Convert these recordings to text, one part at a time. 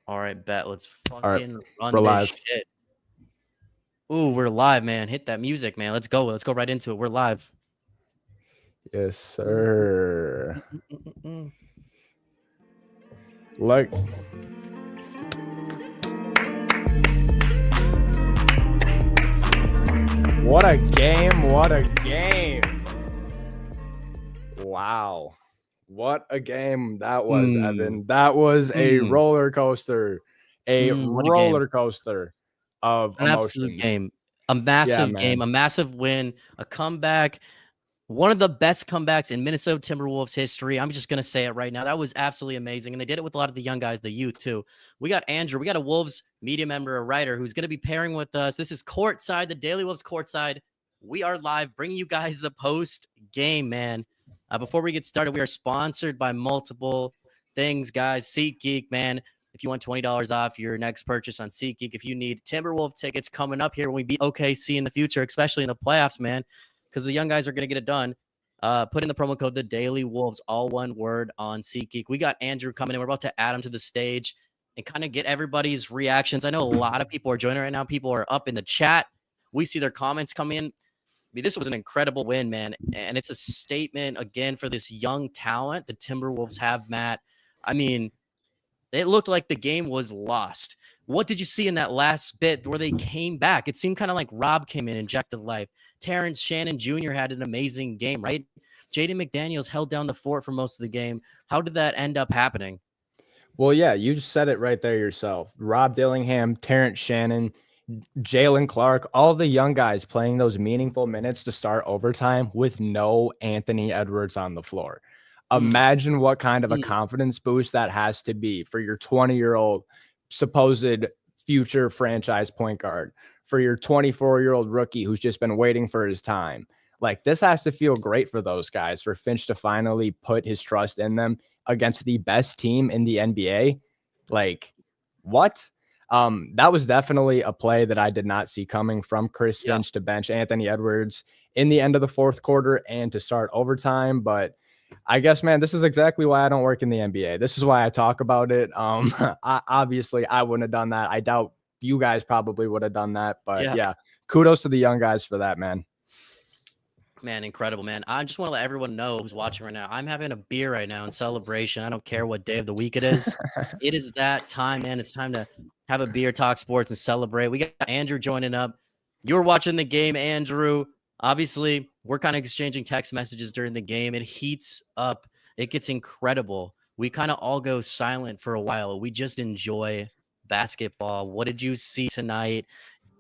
All right, bet. Let's All right, fucking run we're this live. shit. Ooh, we're live, man. Hit that music, man. Let's go. Let's go right into it. We're live. Yes, Mm, mm, sir. mm, mm, mm, mm. Like, what a game. What a game. Wow. What a game that was, Mm, Evan. That was a mm, roller coaster. A what a game. roller coaster of An absolute emotions. game. A Yeah, massive game, man. a massive win, a comeback. One of the best comebacks in Minnesota Timberwolves history. I'm just going to say it right now. That was absolutely amazing. And they did it with a lot of the young guys, the youth, too. We got Andrew. We got a Wolves media member, a writer who's going to be pairing with us. This is Courtside, the Daily Wolves Courtside. We are live, bringing you guys the post game, man. Before we get started, we are sponsored by multiple things, guys. SeatGeek, man. If you want $20 off your next purchase on SeatGeek, if you need Timberwolf tickets coming up here when we beat OKC in the future, especially in the playoffs, man, because the young guys are going to get it done. Put in the promo code The Daily Wolves, all one word on SeatGeek. We got Andrew coming in. We're about to add him to the stage and kind of get everybody's reactions. I know a lot of people are joining right now. People are up in the chat. We see their comments come in. I mean, this was an incredible win, man. And it's a statement, again, for this young talent the Timberwolves have, Matt. I mean, it looked like the game was lost. What did you see in that last bit where they came back? It seemed kind of like Rob came in, injected life. Terrence Shannon Jr. had an amazing game, right? Jaden McDaniels held down the fort for most of the game. How did that end up happening? Well, yeah, you just said it right there yourself. Rob Dillingham, Terrence Shannon, Jalen Clark, all the young guys playing those meaningful minutes to start overtime with no Anthony Edwards on the floor. Mm, Imagine what kind of a mm, confidence boost that has to be for your 20-year-old supposed future franchise point guard, for your 24-year-old rookie who's just been waiting for his time. Like, this has to feel great for those guys, for Finch to finally put his trust in them against the best team in the NBA. Like, what? That was definitely a play that I did not see coming from Chris yeah. Finch to bench Anthony Edwards in the end of the fourth quarter and to start overtime. But I guess, man, this is exactly why I don't work in the NBA. This is why I talk about it. Obviously, I wouldn't have done that. I doubt you guys probably would have done that. But Yeah. yeah, kudos to the young guys for that, man. Man, incredible, man. I just want to let everyone know who's watching right now. I'm having a beer right now in celebration. I don't care what day of the week it is. It is that time, man. It's time to have a beer, talk sports, and celebrate. We got Andrew joining up. You were watching the game, Andrew. Obviously, we're kind of exchanging text messages during the game. It heats up. It gets incredible. We kind of all go silent for a while. We just enjoy basketball. What did you see tonight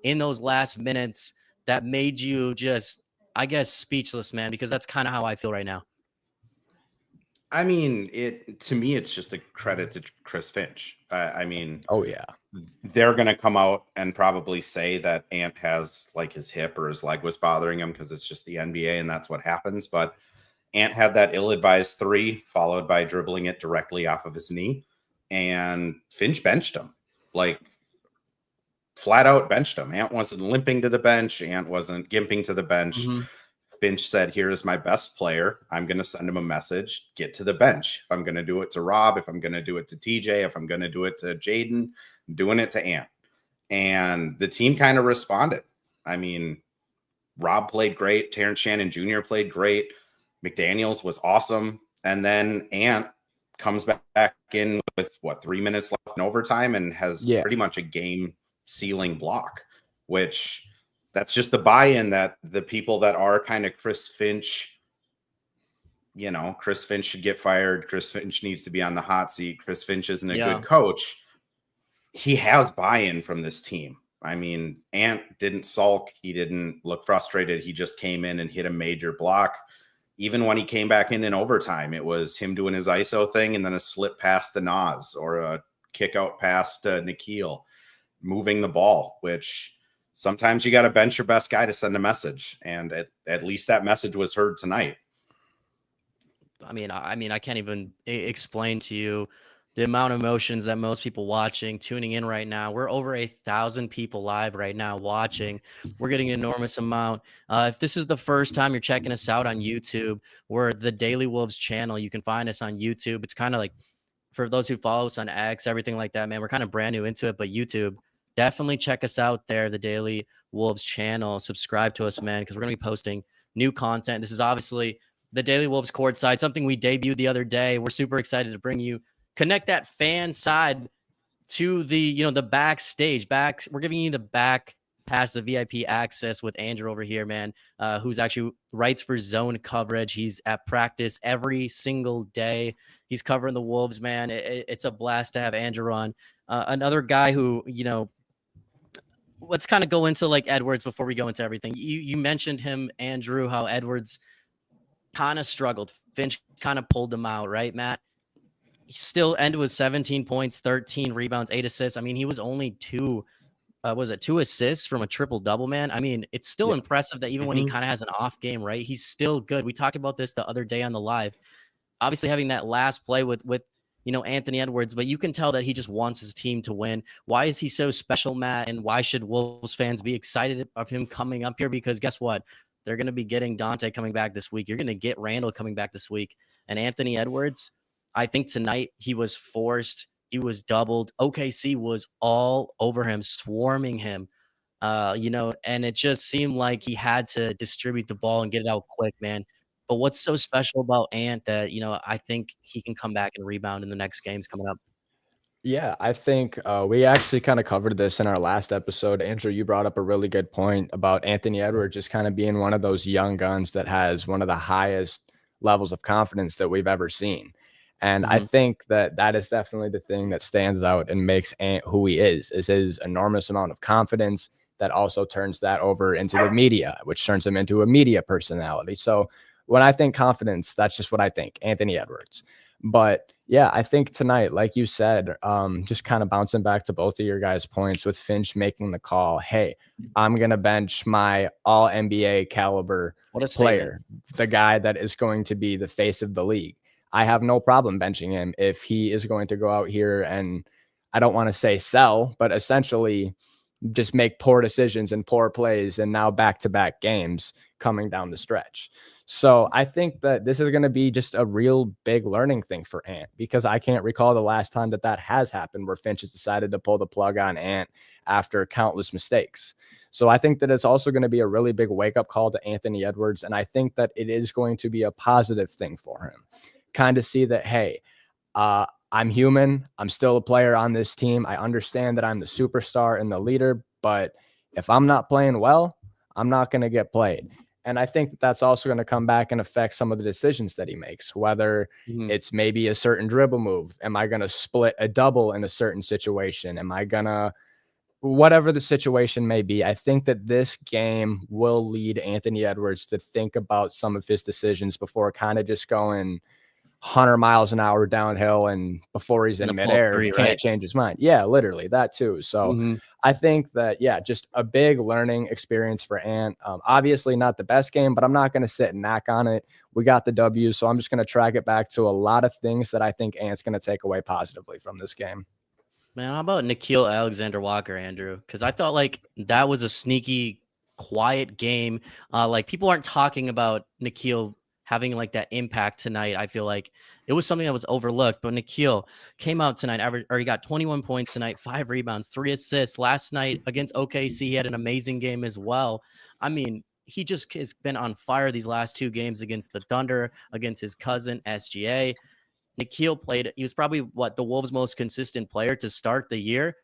in those last minutes that made you just, I guess, speechless, man? Because that's kind of how I feel right now. I mean, it to me, it's just a credit to Chris Finch. I mean, Oh, yeah. they're going to come out and probably say that Ant has like his hip or his leg was bothering him because it's just the NBA and that's what happens. But Ant had that ill-advised three followed by dribbling it directly off of his knee, and Finch benched him, like flat out benched him. Ant wasn't limping to the bench. Ant wasn't gimping to the bench. Mm-hmm. Finch said, here is my best player. I'm going to send him a message. Get to the bench. If I'm going to do it to Rob, if I'm going to do it to TJ, if I'm going to do it to Jaden, I'm doing it to Ant. And the team kind of responded. I mean, Rob played great. Terrence Shannon Jr. played great. McDaniels was awesome. And then Ant comes back in with, 3 minutes left in overtime and has pretty much a game sealing block, which that's just the buy-in that the people that are kind of Chris Finch, Chris Finch should get fired. Chris Finch needs to be on the hot seat. Chris Finch isn't a good coach. He has buy-in from this team. I mean, Ant didn't sulk. He didn't look frustrated. He just came in and hit a major block. Even when he came back in overtime, it was him doing his ISO thing and then a slip past the Nas or a kick out past Nikhil, moving the ball, which sometimes you got to bench your best guy to send a message. And at least that message was heard tonight. I mean, I can't even explain to you the amount of emotions that most people watching, tuning in right now. We're over 1,000 people live right now watching. We're getting an enormous amount. If this is the first time you're checking us out on YouTube, we're the Daily Wolves channel. You can find us on YouTube. It's kind of like for those who follow us on X, everything like that, man, we're kind of brand new into it, but YouTube, definitely check us out there, the Daily Wolves channel. Subscribe to us, man, because we're going to be posting new content. This is obviously the Daily Wolves Courtside, something we debuted the other day. We're super excited to bring you, connect that fan side to the, the backstage. We're giving you the back pass, the VIP access with Andrew over here, man, who's actually writes for Zone coverage. He's at practice every single day. He's covering the Wolves, man. It's a blast to have Andrew on. Another guy who, let's kind of go into like Edwards before we go into everything. You mentioned him, Andrew, how Edwards kind of struggled. Finch kind of pulled him out, right, Matt? He still ended with 17 points, 13 rebounds, 8 assists. I mean, he was only two assists from a triple-double, man? I mean, it's still impressive that even when he kind of has an off game, right, he's still good. We talked about this the other day on the live. Obviously, having that last play with Anthony Edwards, but you can tell that he just wants his team to win. Why is he so special, Matt? And why should Wolves fans be excited of him coming up here? Because guess what? They're going to be getting Dante coming back this week. You're going to get Randall coming back this week. And Anthony Edwards, I think tonight he was forced. He was doubled. OKC was all over him, swarming him, and it just seemed like he had to distribute the ball and get it out quick, man. But what's so special about Ant that, I think he can come back and rebound in the next games coming up? Yeah, I think we actually kind of covered this in our last episode. Andrew, you brought up a really good point about Anthony Edwards just kind of being one of those young guns that has one of the highest levels of confidence that we've ever seen. And I think that is definitely the thing that stands out and makes Ant who he is his enormous amount of confidence that also turns that over into the media, which turns him into a media personality. So when I think confidence, that's just what I think, Anthony Edwards. But yeah, I think tonight, like you said, just kind of bouncing back to both of your guys' points with Finch making the call, hey, I'm going to bench my all NBA caliber player, the guy that is going to be the face of the league. I have no problem benching him if he is going to go out here and, I don't want to say sell, but essentially just make poor decisions and poor plays and now back-to-back games coming down the stretch. So I think that this is going to be just a real big learning thing for Ant, because I can't recall the last time that has happened where Finch has decided to pull the plug on Ant after countless mistakes. So I think that it's also going to be a really big wake-up call to Anthony Edwards, and I think that it is going to be a positive thing for him. Kind of see that, hey, I'm human. I'm still a player on this team. I understand that I'm the superstar and the leader, but if I'm not playing well, I'm not going to get played. And I think that that's also going to come back and affect some of the decisions that he makes, whether it's maybe a certain dribble move. Am I going to split a double in a certain situation? Am I going to, whatever the situation may be, I think that this game will lead Anthony Edwards to think about some of his decisions before kind of just going 100 miles an hour downhill, and before he's in midair, can't change his mind. Yeah, literally that too. So I think that, just a big learning experience for Ant. Obviously not the best game, but I'm not going to sit and knock on it. We got the W, so I'm just going to track it back to a lot of things that I think Ant's going to take away positively from this game. Man, how about Nickeil Alexander-Walker, Andrew? Because I thought like that was a sneaky, quiet game. Like people aren't talking about Nickeil having like that impact tonight. I feel like it was something that was overlooked, but Nickeil came out tonight, he got 21 points tonight, 5 rebounds, 3 assists. Last night against OKC, he had an amazing game as well. I mean, he just has been on fire these last 2 games against the Thunder, against his cousin, SGA. Nickeil he was probably the Wolves' most consistent player to start the year.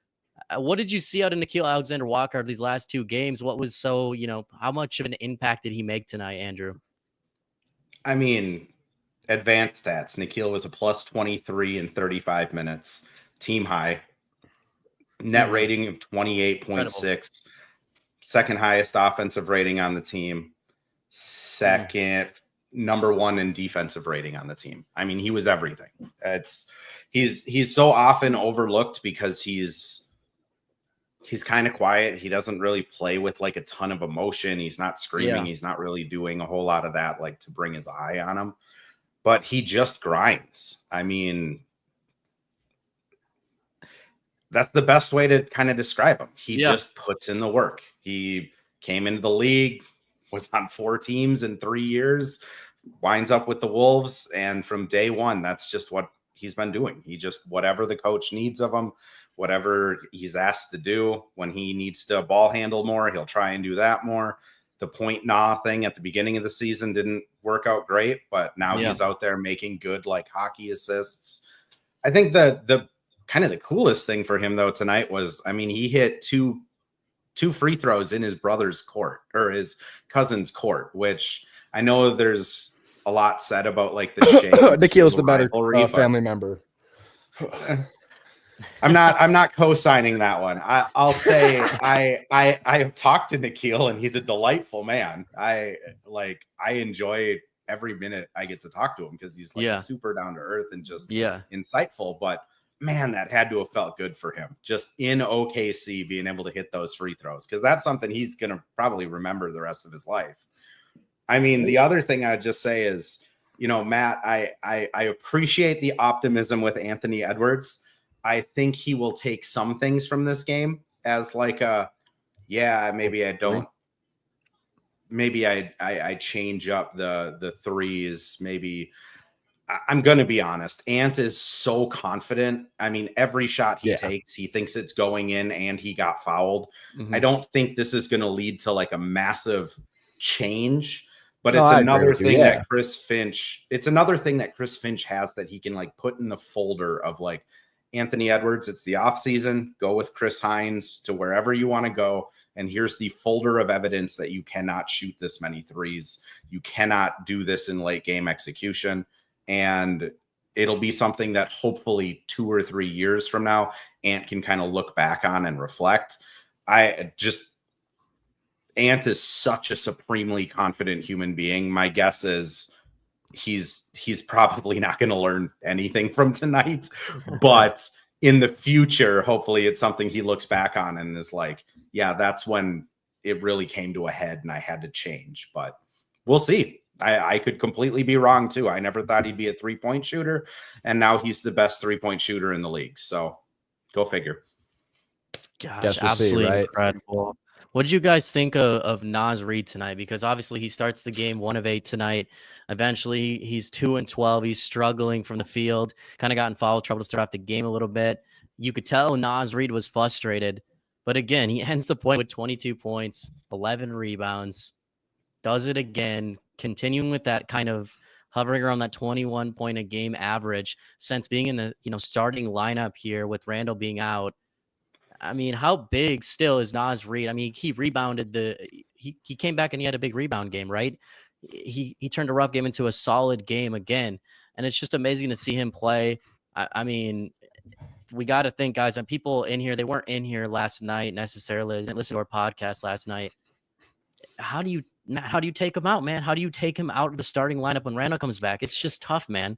What did you see out of Nickeil Alexander-Walker these last 2 games? What was so, how much of an impact did he make tonight, Andrew? I mean, advanced stats. Nickeil was a plus 23 in 35 minutes, team high. Net rating of 28.6, second highest offensive rating on the team, second number 1 in defensive rating on the team. I mean, he was everything. He's so often overlooked because he's kind of quiet. He doesn't really play with like a ton of emotion. He's not screaming. He's not really doing a whole lot of that, like to bring his eye on him, but he just grinds. I mean, that's the best way to kind of describe him. He just puts in the work. He came into the league, was on 4 teams in 3 years, winds up with the Wolves. And from day one, that's just what he's been doing. He just, whatever the coach needs of him, whatever he's asked to do, when he needs to ball handle more, he'll try and do that more. The point nah thing at the beginning of the season didn't work out great, but now he's out there making good like hockey assists. I think the kind of the coolest thing for him though tonight was, I mean, he hit two free throws in his brother's court or his cousin's court, which I know there's a lot said about like the Shea Nikhil's the better family member. I'm not co-signing that one. I'll say I have talked to Nikhil and he's a delightful man. I enjoy every minute I get to talk to him because he's like super down to earth and just insightful. But man, that had to have felt good for him just in OKC being able to hit those free throws, because that's something he's gonna probably remember the rest of his life. I mean, the other thing I'd just say is, you know, Matt, I appreciate the optimism with Anthony Edwards. I think he will take some things from this game as like maybe I change up the threes. Maybe I'm going to be honest. Ant is so confident. I mean, every shot he takes, he thinks it's going in and he got fouled. I don't think this is going to lead to like a massive change, but it's another thing that Chris Finch has that he can like put in the folder of like, Anthony Edwards, it's the off season. Go with Chris Hines to wherever you want to go. And here's the folder of evidence that you cannot shoot this many threes. You cannot do this in late game execution. And it'll be something that hopefully 2 or 3 years from now, Ant can kind of look back on and reflect. Ant is such a supremely confident human being. My guess is he's probably not going to learn anything from tonight, but in the future, hopefully it's something he looks back on and is like, yeah, that's when it really came to a head and I had to change. But we'll see. I could completely be wrong too. I never thought he'd be a 3-point shooter, and now he's the best 3-point shooter in the league. So go figure. Gosh, absolutely incredible. What did you guys think of Naz Reid tonight? Because obviously he starts the game 1 of 8 tonight. Eventually he's 2 and 12. He's struggling from the field, kind of got in foul trouble to start off the game a little bit. You could tell Naz Reid was frustrated, but again, he ends the point with 22 points, 11 rebounds, does it again, continuing with that kind of hovering around that 21 point a game average since being in the starting lineup here with Randall being out. I mean, how big still is Naz Reid? I mean, he rebounded he came back and he had a big rebound game, right? He turned a rough game into a solid game again. And it's just amazing to see him play. I mean, we got to think, guys, and people in here, they weren't in here last night necessarily. They didn't listen to our podcast last night. How do you take him out, man? How do you take him out of the starting lineup when Randall comes back? It's just tough, man.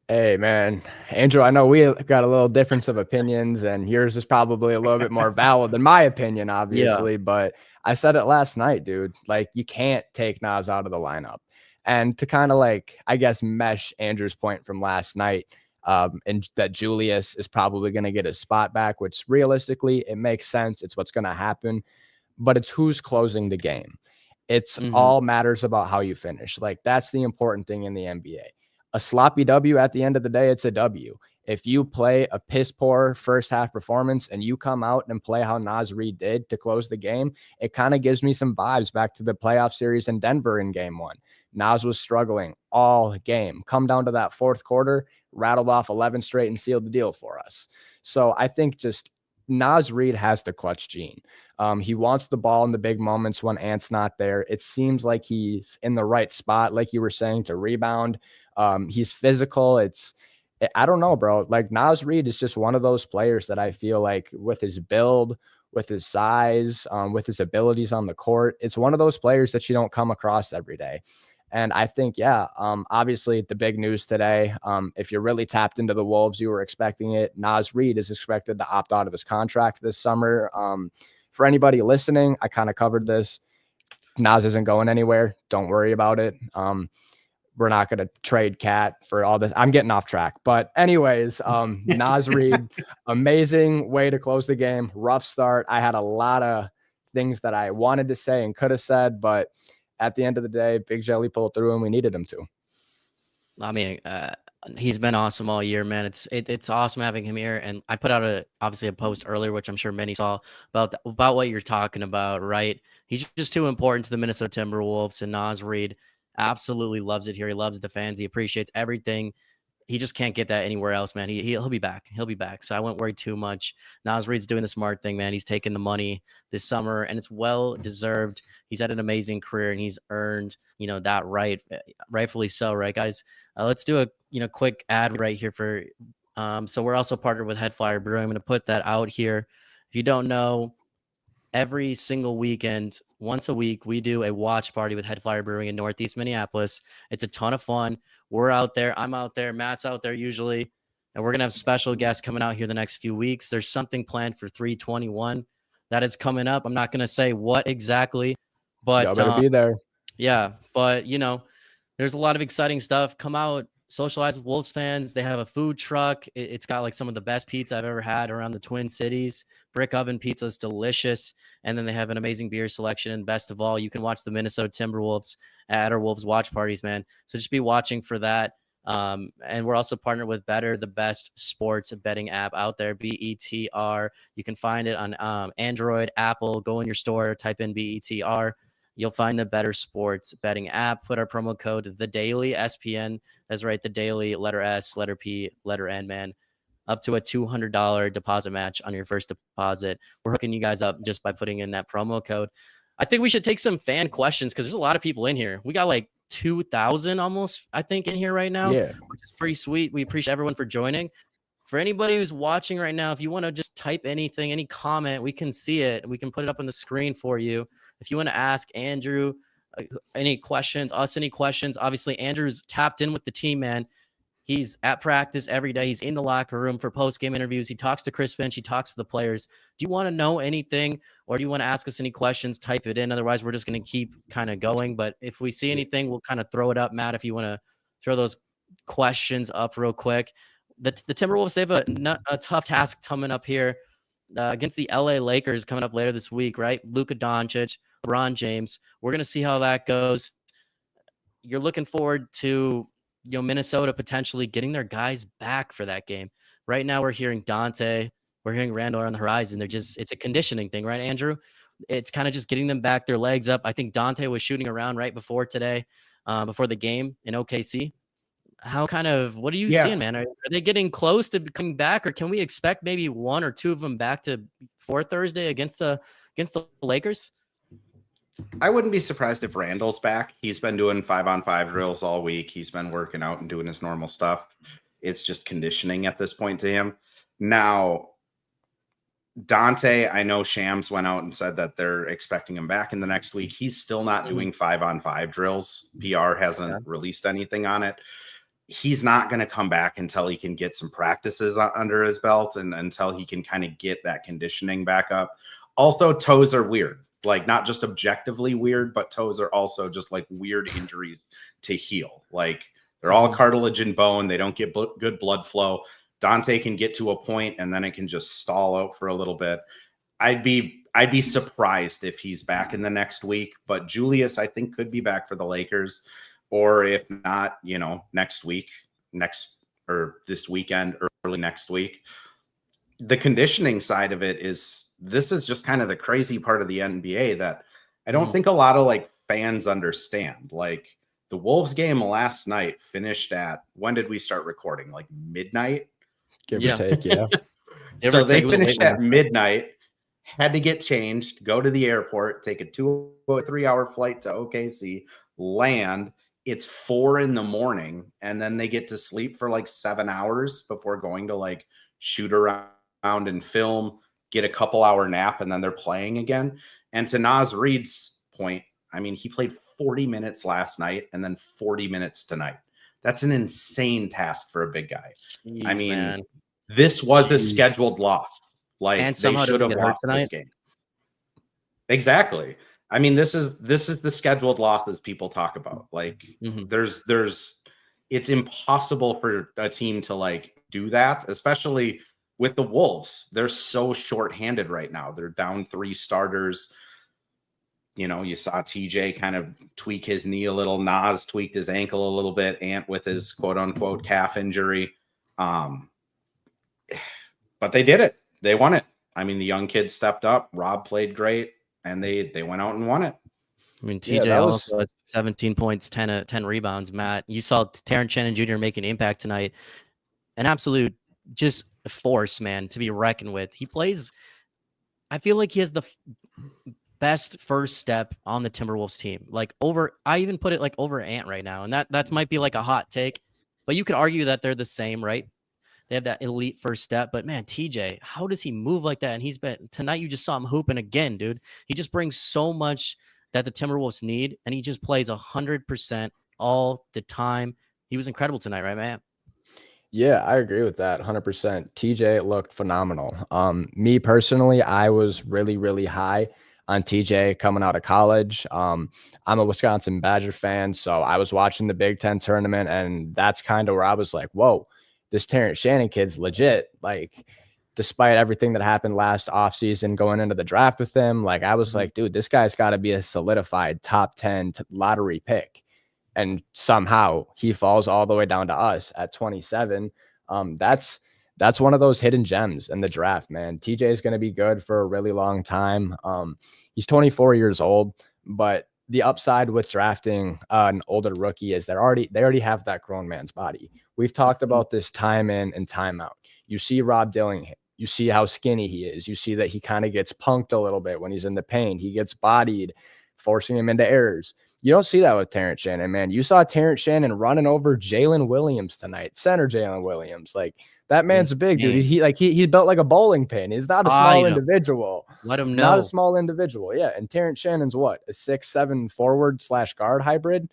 Hey, man, Andrew, I know we got a little difference of opinions, and yours is probably a little bit more valid than my opinion, obviously. But I said it last night, dude. Like, you can't take Naz out of the lineup. And to kind of like, I guess, mesh Andrew's point from last night, and that Julius is probably going to get his spot back, which realistically, it makes sense. It's what's going to happen. But it's who's closing the game. It's all matters about how you finish. Like, that's the important thing in the NBA. A sloppy W at the end of the day, it's a W. If you play a piss poor first half performance and you come out and play how Naz Reid did to close the game, it kind of gives me some vibes back to the playoff series in Denver in game 1. Naz was struggling all game. Come down to that fourth quarter, rattled off 11 straight and sealed the deal for us. So I think just Naz Reid has the clutch gene. He wants the ball in the big moments when Ant's not there. It seems like he's in the right spot, like you were saying, to rebound. He's physical. I don't know, bro. Like, Naz Reid is just one of those players that I feel like with his build, with his size, with his abilities on the court, it's one of those players that you don't come across every day. And I think, obviously the big news today, if you're really tapped into the Wolves, you were expecting it. Naz Reid is expected to opt out of his contract this summer. For anybody listening, I kind of covered this. Naz isn't going anywhere. Don't worry about it. We're not going to trade Cat for all this. I'm getting off track. But anyways, Naz Reid, amazing way to close the game. Rough start. I had a lot of things that I wanted to say and could have said, but at the end of the day, Big Jelly pulled through and we needed him to. I mean, He's been awesome all year, man. It's awesome having him here. And I put out obviously a post earlier, which I'm sure many saw about what you're talking about, right? He's just too important to the Minnesota Timberwolves, and Naz Reid absolutely loves it here. He loves the fans. He appreciates everything. He just can't get that anywhere else, man. He'll be back. He'll be back. So I wouldn't worry too much. Naz Reid's doing the smart thing, man. He's taking the money this summer, and it's well deserved. He's had an amazing career, and he's earned, that right, rightfully so, right, guys? Let's do a quick ad right here for. So we're also partnered with Head Flyer Brewing. I'm going to put that out here. If you don't know, every single weekend, once a week, we do a watch party with Head Flyer Brewing in Northeast Minneapolis. It's a ton of fun. We're out there. I'm out there. Matt's out there usually. And we're going to have special guests coming out here the next few weeks. There's something planned for 321 that is coming up. I'm not going to say what exactly, but Y'all better be there. yeah, but there's a lot of exciting stuff. Come out, socialize with Wolves fans. They have a food truck. It's got like some of the best pizza I've ever had around the Twin Cities. Brick oven pizza is delicious. And then they have an amazing beer selection. And best of all, you can watch the Minnesota Timberwolves at our Wolves watch parties, man. So just be watching for that. And we're also partnered with Better, the best sports betting app out there, BETR. You can find it on Android, Apple. Go in your store, type in BETR. You'll find the Better Sports betting app. Put our promo code The Daily SPN. That's right, The Daily, letter S, letter P, letter N, man. Up to a $200 deposit match on your first deposit. We're hooking you guys up just by putting in that promo code. I think we should take some fan questions because there's a lot of people in here. We got like 2,000 almost, I think, in here right now, which is pretty sweet. We appreciate everyone for joining. For anybody who's watching right now, if you want to just type anything, any comment, we can see it and we can put it up on the screen for you. If you want to ask Andrew any questions, obviously Andrew's tapped in with the team, man. He's at practice every day. He's in the locker room for post-game interviews. He talks to Chris Finch. He talks to the players. Do you want to know anything or do you want to ask us any questions? Type it in. Otherwise, we're just going to keep kind of going. But if we see anything, we'll kind of throw it up. Matt, if you want to throw those questions up real quick. The Timberwolves, they have a tough task coming up here against the LA Lakers coming up later this week, right? Luka Doncic, LeBron James. We're going to see how that goes. You're looking forward to Minnesota potentially getting their guys back for that game. Right now, we're hearing Dante, we're hearing Randall on the horizon. It's a conditioning thing, right, Andrew? It's kind of just getting them back, their legs up. I think Dante was shooting around right before today, before the game in OKC. What are you seeing, man? Are they getting close to coming back, or can we expect maybe one or two of them back for Thursday against the Lakers? I wouldn't be surprised if Randall's back. He's been doing 5-on-5 drills all week. He's been working out and doing his normal stuff. It's just conditioning at this point to him. Now, Dante, I know Shams went out and said that they're expecting him back in the next week. He's still not doing 5-on-5 drills. PR hasn't released anything on it. He's not going to come back until he can get some practices under his belt and until he can kind of get that conditioning back up. Also, toes are weird. Like, not just objectively weird, but toes are also just like weird injuries to heal. Like, they're all cartilage and bone. They don't get good blood flow. Dante can get to a point and then it can just stall out for a little bit. I'd be surprised if he's back in the next week, but Julius, I think, could be back for the Lakers, or if not, next week, this weekend, early next week. The conditioning side of it this is just kind of the crazy part of the NBA that I don't think a lot of fans understand. Like, the Wolves game last night finished at, when did we start recording? Like midnight? Give or take, yeah. So they finished at midnight, had to get changed, go to the airport, take a 2 or 3 hour flight to OKC, land. It's 4 a.m, and then they get to sleep for 7 hours before going to shoot around and film, get a couple hour nap, and then they're playing again. And to Naz Reid's point, I mean, he played 40 minutes last night and then 40 minutes tonight. That's an insane task for a big guy. Jeez, I mean, man. This was a scheduled loss. And they should have lost this game. Exactly. I mean, this is the scheduled losses people talk about. It's impossible for a team to do that, especially with the Wolves. They're so short-handed right now. They're down 3 starters. You saw TJ kind of tweak his knee a little. Nas tweaked his ankle a little bit. Ant with his quote unquote calf injury. But they did it. They won it. I mean, the young kids stepped up. Rob played great, and they went out and won it. I mean, TJ also had 17 points, 10 rebounds. Matt, you saw Terrence Shannon Jr. make an impact tonight. An absolute just force, man, to be reckoned with. He plays. I feel like he has the best first step on the Timberwolves team. Like I even put it like over Ant right now, and that might be like a hot take, but you could argue that they're the same, right? They have that elite first step, but man, TJ, how does he move like that? And tonight you just saw him hooping again, dude. He just brings so much that the Timberwolves need, and he just plays 100% all the time. He was incredible tonight, right, man? Yeah, I agree with that 100%. TJ looked phenomenal. Me personally, I was really, really high on TJ coming out of college. I'm a Wisconsin Badger fan, so I was watching the Big Ten tournament, and that's kind of where I was like, whoa, this Terrence Shannon kid's legit. Like, despite everything that happened last offseason going into the draft with him, like, I was like, dude, this guy's got to be a solidified top 10 lottery pick. And somehow he falls all the way down to us at 27. That's one of those hidden gems in the draft, man. TJ is going to be good for a really long time. He's 24 years old, but the upside with drafting an older rookie is they already have that grown man's body. We've talked about this time in and time out. You see Rob Dillingham. You see how skinny he is. You see that he kind of gets punked a little bit when he's in the paint. He gets bodied, forcing him into errors. You don't see that with Terrence Shannon, man. You saw Terrence Shannon running over Jalen Williams tonight, center Jalen Williams. Like, that man's big, dude. He built like a bowling pin. He's not a small individual. Let him know. Not a small individual. Yeah. And Terrence Shannon's what? A 6'7" forward/guard hybrid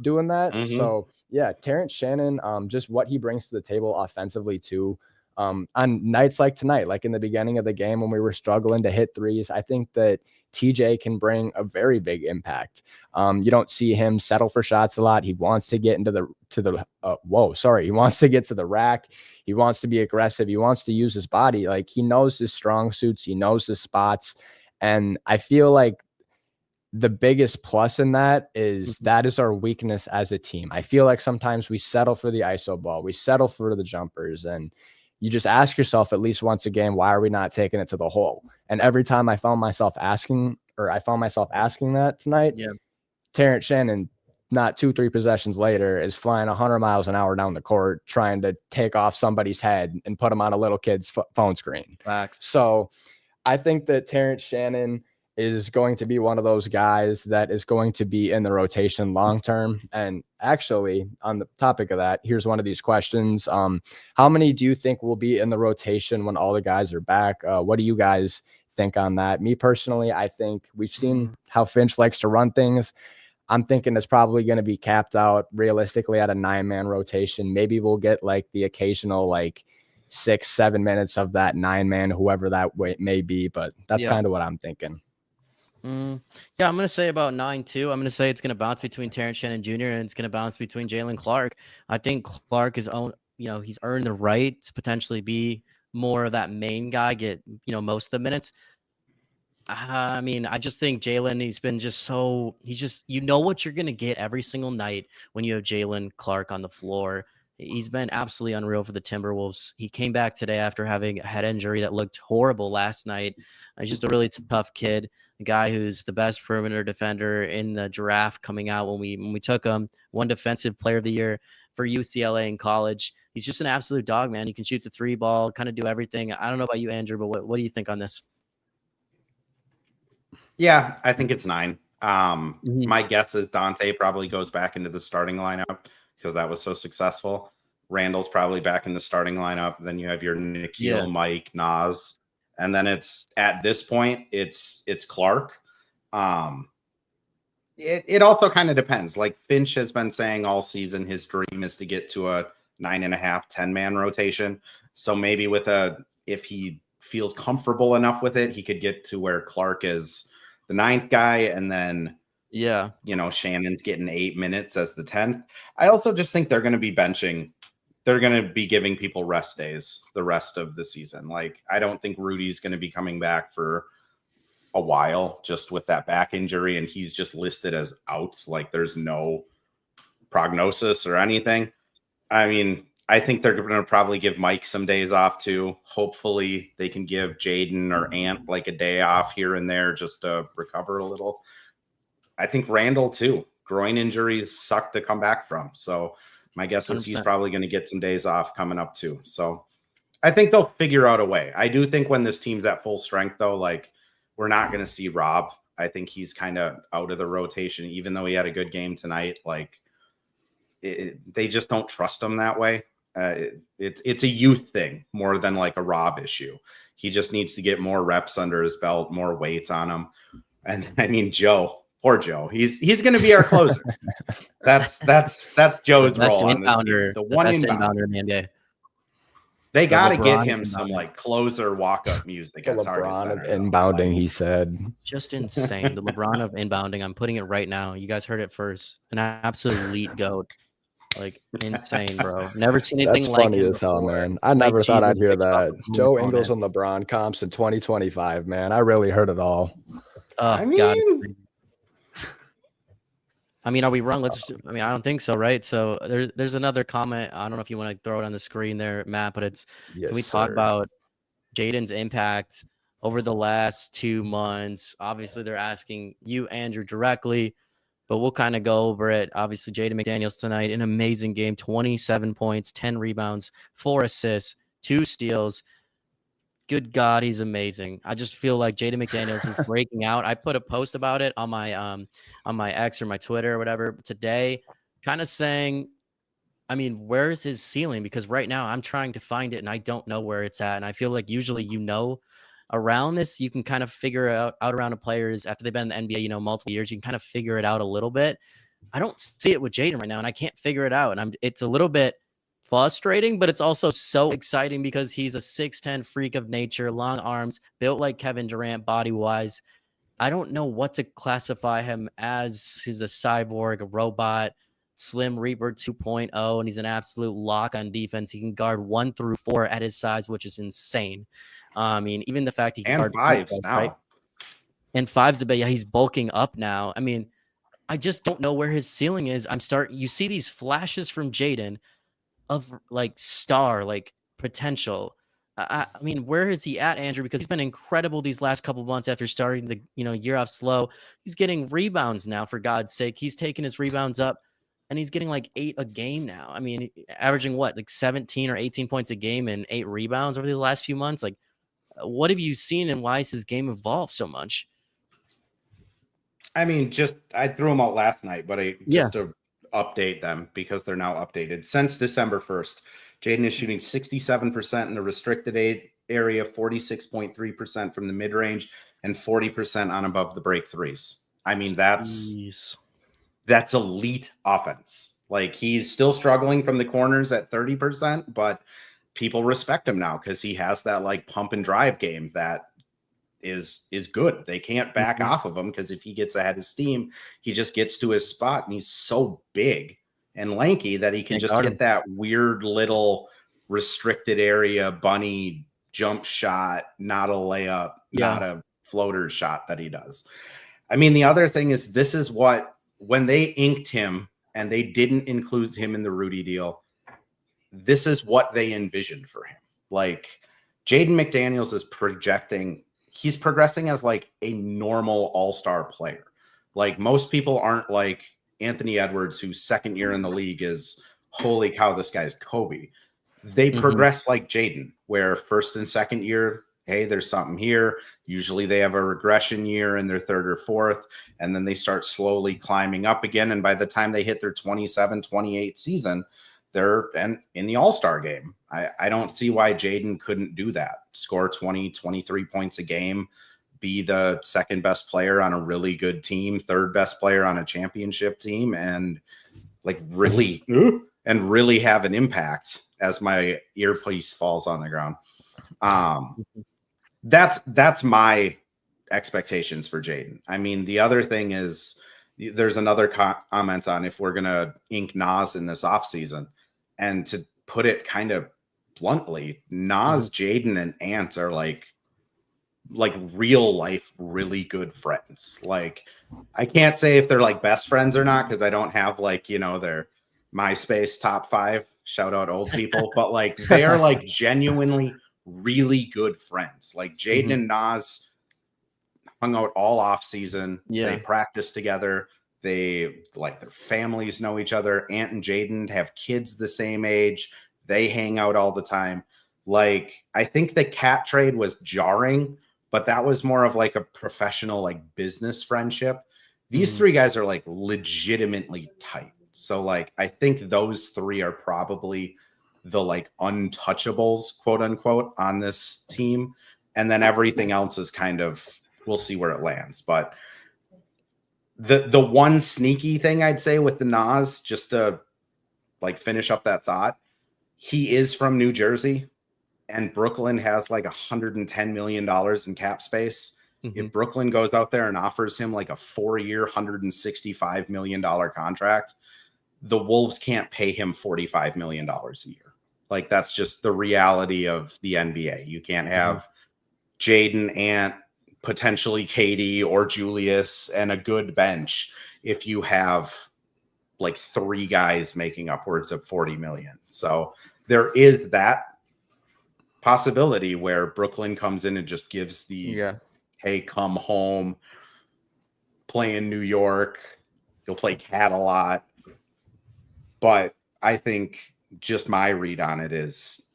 doing that. Mm-hmm. So yeah, Terrence Shannon, just what he brings to the table offensively too. On nights like tonight, like in the beginning of the game when we were struggling to hit threes, I think that TJ can bring a very big impact. You don't see him settle for shots a lot. He wants to get he wants to get to the rack. He wants to be aggressive. He wants to use his body. Like, he knows his strong suits. He knows the spots. And I feel like the biggest plus in that is that is our weakness as a team. I feel like sometimes we settle for the ISO ball. We settle for the jumpers, and you just ask yourself at least once a game, why are we not taking it to the hole? And every time I found myself asking that tonight, Terrence Shannon, not 2-3 possessions later, is flying 100 miles an hour down the court, trying to take off somebody's head and put him on a little kid's phone screen. Facts. So I think that Terrence Shannon is going to be one of those guys that is going to be in the rotation long term. And actually, on the topic of that, here's one of these questions. How many do you think will be in the rotation when all the guys are back? What do you guys think on that? Me personally, I think we've seen how Finch likes to run things. I'm thinking it's probably going to be capped out realistically at a 9-man rotation. Maybe we'll get like the occasional 6-7 minutes of that 9-man, whoever that may be, but that's kind of what I'm thinking. Yeah, I'm going to say about 9 too. I'm going to say it's going to bounce between Terrence Shannon Jr. and it's going to bounce between Jalen Clark. I think Clark is he's earned the right to potentially be more of that main guy, get, most of the minutes. I mean, I just think Jalen, he's been what you're going to get every single night when you have Jalen Clark on the floor. He's been absolutely unreal for the Timberwolves. He came back today after having a head injury that looked horrible last night. He's just a really tough kid, a guy who's the best perimeter defender in the draft coming out when we took him. One defensive player of the year for UCLA in college. He's just an absolute dog, man. He can shoot the 3 ball, kind of do everything. I don't know about you, Andrew, but what do you think on this? Yeah, I think it's 9. My guess is Dante probably goes back into the starting lineup because that was so successful. Randall's probably back in the starting lineup. Then you have your Nikhil, Mike, Nas. And then it's at this point, it's Clark. It also kind of depends. Like Finch has been saying all season, his dream is to get to a 9.5, 10-man rotation. So maybe if he feels comfortable enough with it, he could get to where Clark is the 9th guy. And then, Shannon's getting 8 minutes as the 10th. I also just think they're going to be benching. They're going to be giving people rest days the rest of the season. Like, I don't think Rudy's going to be coming back for a while just with that back injury, and he's just listed as out. Like there's no prognosis or anything. I mean, I think they're going to probably give Mike some days off too. Hopefully they can give Jaden or Ant like a day off here and there just to recover a little. I think Randall too. Groin injuries suck to come back from. So my guess is 100%. He's probably going to get some days off coming up too. So I think they'll figure out a way. I do think when this team's at full strength though, like we're not going to see Rob. I think he's kind of out of the rotation, even though he had a good game tonight. Like they just don't trust him that way. It's a youth thing more than like a Rob issue. He just needs to get more reps under his belt, more weight on him. And I mean, Joe, poor Joe, he's going to be our closer. that's Joe's role on this team. The one inbounder in the NBA. They got to get him some like closer walk-up music. The LeBron of inbounding, he said. Just insane. The LeBron of inbounding. I'm putting it right now. You guys heard it first. An absolute elite goat. Like insane, bro. Never seen anything That's like funny him as hell, before. man. I never thought I'd hear that. Joe opponent. Ingles and LeBron comps in 2025, man. I really heard it all. I mean, God. I mean, are we wrong? I mean, I don't think so, right? So there's another comment. I don't know if you want to throw it on the screen there, Matt, but it's Yes, can we talk about Jaden's impact over the last 2 months? Obviously, they're asking you, Andrew, directly, but we'll kind of go over it. Obviously, Jaden McDaniels tonight, an amazing game, 27 points, 10 rebounds, 4 assists, 2 steals. Good God, he's amazing. I just feel like Jaden McDaniels is breaking out. I put a post about it on my X or my Twitter or whatever today, kind of saying, I mean, where's his ceiling? Because right now I'm trying to find it and I don't know where it's at. And I feel like usually, around this, you can kind of figure out around a players after they've been in the NBA, multiple years, you can kind of figure it out a little bit. I don't see it with Jaden right now, and I can't figure it out. And it's a little bit frustrating, but it's also so exciting because he's a 6'10" freak of nature, long arms, built like Kevin Durant body-wise. I don't know what to classify him as. He's a cyborg, a robot, Slim Reaper 2.0, and he's an absolute lock on defense. He can guard 1 through 4 at his size, which is insane. I mean, even the fact he can guard 5s now. Right? And 5's a bit, yeah, he's bulking up now. I mean, I just don't know where his ceiling is. You see these flashes from Jaden of like star, like potential. I mean, where is he at, Andrew? Because he's been incredible these last couple of months after starting the year off slow. He's getting rebounds now, for God's sake. He's taking his rebounds up, and he's getting like 8 a game now. I mean, averaging what, like 17 or 18 points a game and 8 rebounds over these last few months. Like, what have you seen, and why has his game evolved so much? I mean, I threw them out last night, but to update them because they're now updated. Since December 1st, Jaden is shooting 67% in the restricted area, 46.3% from the mid-range, and 40% on above the break threes. I mean, that's elite offense. Like, he's still struggling from the corners at 30%, but people respect him now because he has that like pump and drive game that is good. They can't back off of him because if he gets ahead of steam, he just gets to his spot, and he's so big and lanky that he can just get that weird little restricted area bunny jump shot, not a layup, not a floater shot that he does. I mean, the other thing is, this is what, when they inked him and they didn't include him in the Rudy deal, this is what they envisioned for him. Like, Jaden McDaniels is he's progressing as like a normal all-star player. Like, most people aren't like Anthony Edwards, whose second year in the league is, holy cow, this guy's Kobe. They progress like Jaden, where first and second year, hey, there's something here. Usually they have a regression year in their third or fourth, and then they start slowly climbing up again. And by the time they hit their 27, 28 season, they're in the all-star game. I don't see why Jaden couldn't do that. Score 20, 23 points a game, be the second best player on a really good team, third best player on a championship team, and like really have an impact as my earpiece falls on the ground. That's my expectations for Jaden. I mean, the other thing is, there's another comment on if we're going to ink Nas in this offseason. And to put it kind of bluntly, Nas, Jaden, and Ant are like like real life, really good friends. Like, I can't say if they're like best friends or not, because I don't have like, their MySpace top 5, shout out old people, but like they are like genuinely really good friends. Like Jaden and Nas hung out all off season. Yeah. They practice together. They like their families know each other. Ant and Jaden have kids the same age. They hang out all the time. Like, I think the cat trade was jarring, but that was more of like a professional, like business friendship. These three guys are like legitimately tight. So like, I think those three are probably the like untouchables, quote unquote, on this team. And then everything else is kind of, we'll see where it lands. But the one sneaky thing I'd say with the Nas, just to like finish up that thought, he is from New Jersey, and Brooklyn has like $110 million in cap space. If Brooklyn goes out there and offers him like a 4-year, $165 million contract, the Wolves can't pay him $45 million a year. Like, that's just the reality of the NBA. You can't have Jaden, Ant, potentially Katie or Julius, and a good bench if you have like 3 guys making upwards of 40 million. So there is that possibility where Brooklyn comes in and just gives the hey, come home, play in New York, you'll play cat a lot. But I think just my read on it is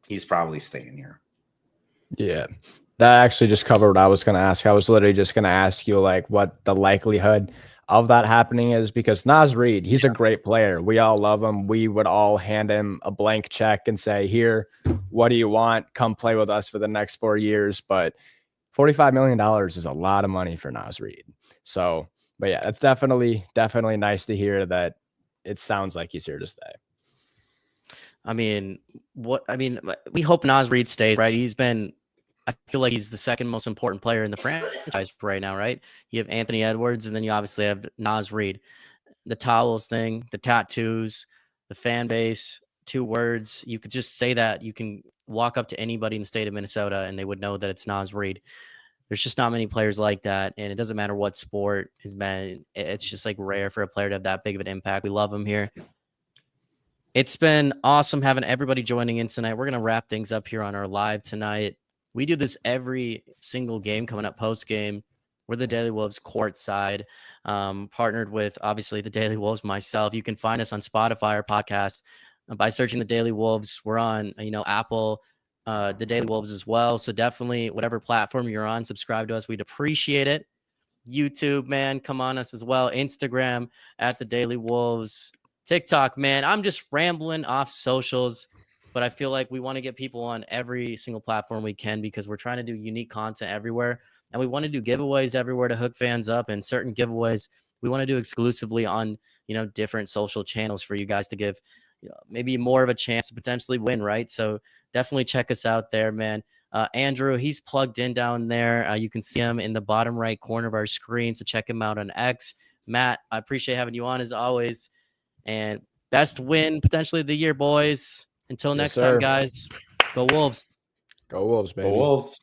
he's probably staying here. Yeah. That actually just covered what I was going to ask. I was literally just going to ask you like what the likelihood of that happening is, because Naz Reid, he's a great player. We all love him. We would all hand him a blank check and say, here, what do you want? Come play with us for the next 4 years. But $45 million is a lot of money for Naz Reid. So, but yeah, that's definitely nice to hear that it sounds like he's here to stay. I mean, we hope Naz Reid stays, right? I feel like he's the second most important player in the franchise right now, right? You have Anthony Edwards, and then you obviously have Naz Reid. The towels thing, the tattoos, the fan base, 2 words. You could just say that. You can walk up to anybody in the state of Minnesota and they would know that it's Naz Reid. There's just not many players like that, and it doesn't matter what sport has been. It's just like rare for a player to have that big of an impact. We love him here. It's been awesome having everybody joining in tonight. We're going to wrap things up here on our live tonight. We do this every single game coming up post game. We're the Daily Wolves Courtside, partnered with obviously the Daily Wolves, myself. You can find us on Spotify or podcast by searching the Daily Wolves. We're on, Apple, the Daily Wolves as well. So definitely whatever platform you're on, subscribe to us. We'd appreciate it. YouTube, man, come on us as well. Instagram at the Daily Wolves. TikTok, man, I'm just rambling off socials. But I feel like we want to get people on every single platform we can, because we're trying to do unique content everywhere. And we want to do giveaways everywhere to hook fans up, and certain giveaways we want to do exclusively on, different social channels for you guys to give, maybe more of a chance to potentially win, right? So definitely check us out there, man. Andrew, he's plugged in down there. You can see him in the bottom right corner of our screen. So check him out on X. Matt, I appreciate having you on as always. And best win potentially of the year, boys. Until next time, guys, go Wolves. Go Wolves, baby. Go Wolves.